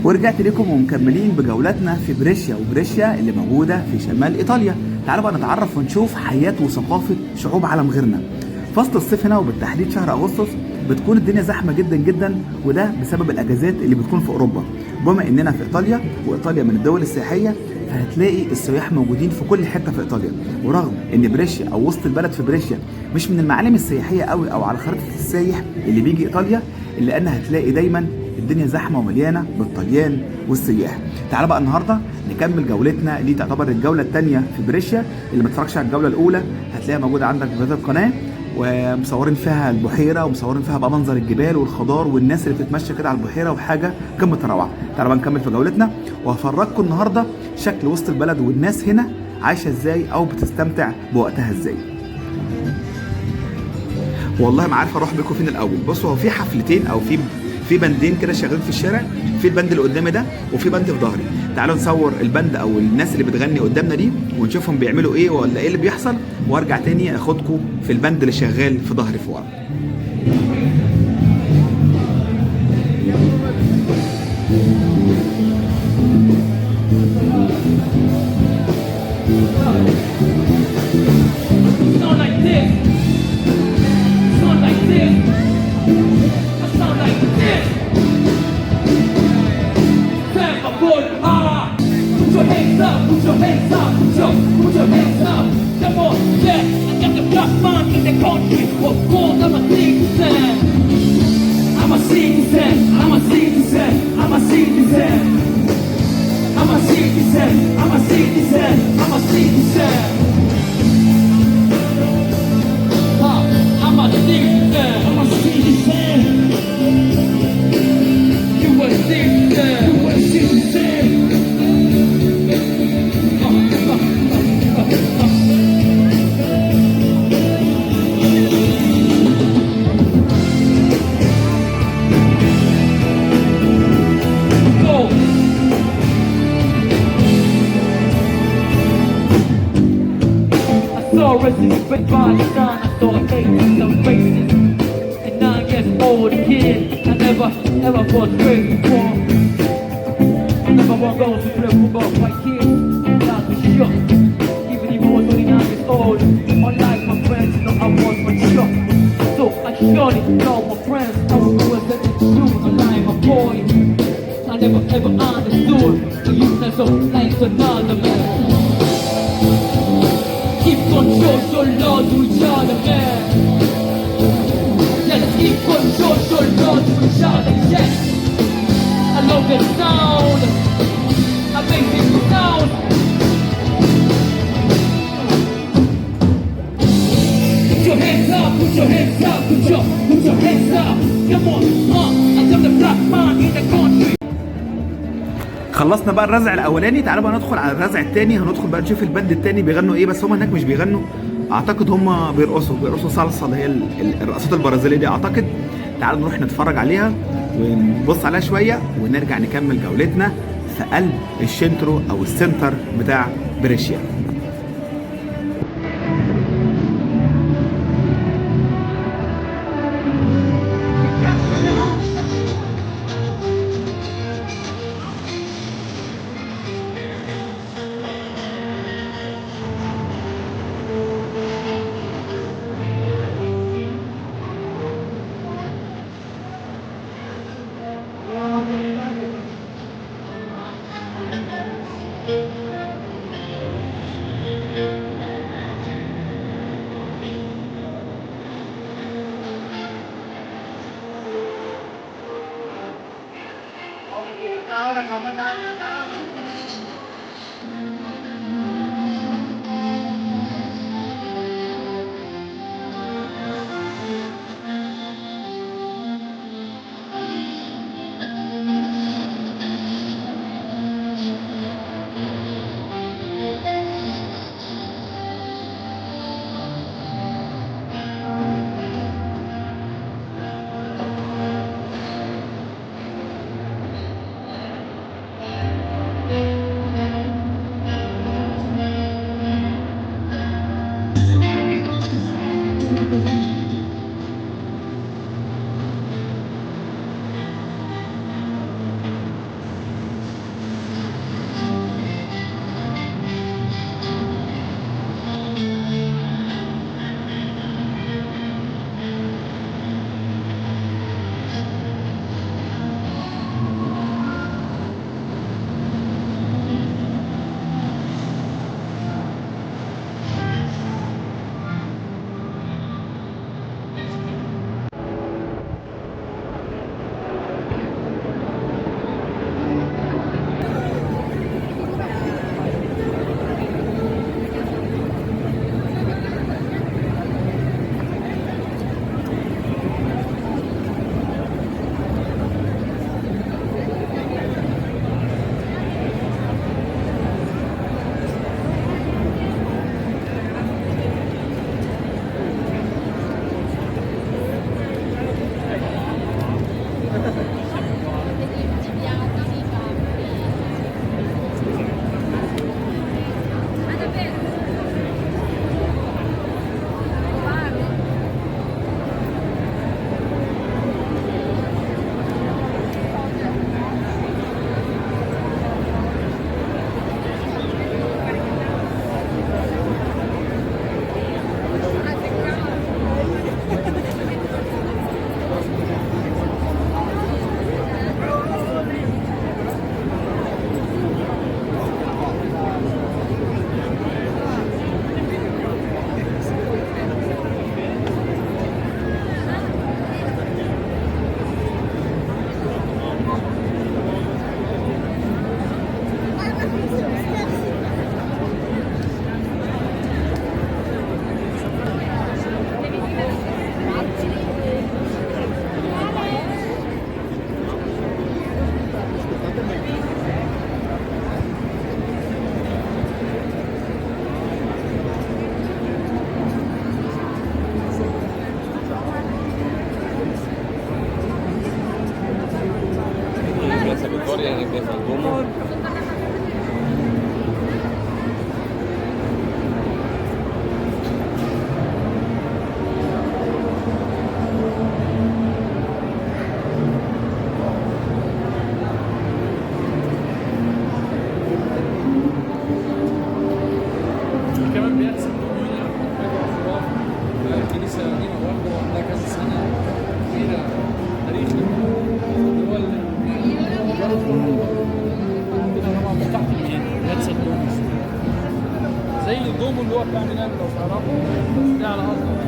ورجعت لكم ومكملين بجولاتنا في بريشيا، وبريشيا اللي موجودة في شمال إيطاليا. تعالوا بقى نتعرف ونشوف حياة وثقافة شعوب عالم غيرنا. فصل الصيف هنا وبالتحديد شهر أغسطس بتكون الدنيا زحمة جدا جدا، وده بسبب الأجازات اللي بتكون في أوروبا. بما إننا في إيطاليا وإيطاليا من الدول السياحية، فهتلاقي السياح موجودين في كل حتة في إيطاليا. ورغم إن بريشيا أو وسط البلد في بريشيا مش من المعالم السياحية قوي أو على خريطة السايح اللي بيجي إيطاليا، إلا أن هتلاقي دايما الدنيا زحمه ومليانه بالطليان والسياح. تعال بقى النهارده نكمل جولتنا، دي تعتبر الجوله الثانيه في بريشيا. اللي ما اتفرجش على الجوله الاولى هتلاقيها موجوده عندك في فيديو القناه، ومصورين فيها البحيره ومصورين فيها بقى منظر الجبال والخضار والناس اللي بتتمشى كده على البحيره، وحاجه قمه الروعه. تعالوا بقى نكمل في جولتنا وهفرجكم النهارده شكل وسط البلد والناس هنا عايشه ازاي او بتستمتع بوقتها ازاي. والله ما عارف اروح بيكم فين الاول. بصوا، هو في حفلتين او في بندين كده شغالين في الشارع، في البند اللي قدامي ده وفي بند في ظهري. تعالوا نصور البند او الناس اللي بتغني قدامنا دي ونشوفهم بيعملوا ايه ولا ايه اللي بيحصل، وارجع تاني اخدكم في البند اللي شغال في ظهري في ورا. But by the time I saw faces of faces, and 9 years old kid, I never ever was great before. Never one goes to play football like kids, not for sure. Even if I was only 9 years old, unlike my friends, you know I was mature. So I surely know my friends, I was always let the truth, unlike my boy. I never ever understood the useless of life to another man. Keep control, so Lord, to each other, man. Yes, keep control, so Lord, to each other, yes. I love the sound, amazing sound. Put your hands up, put your hands up, put your hands up. Come on, I'm the black man in the country. خلصنا بقى الرزع الاولاني. تعالوا بقى ندخل على الرزع الثاني. هندخل بقى نشوف البند الثاني بيغنوا ايه، بس هم هناك مش بيغنوا، اعتقد هم بيرقصوا صلصه، اللي هي الرقصات البرازيليه دي اعتقد. تعالوا نروح نتفرج عليها ونبص عليها شويه ونرجع نكمل جولتنا في قلب الشنترو او السنتر بتاع بريشيا. اللغه بتاعتنا لو تعرفوا، بس ده على اصله.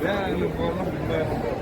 يعني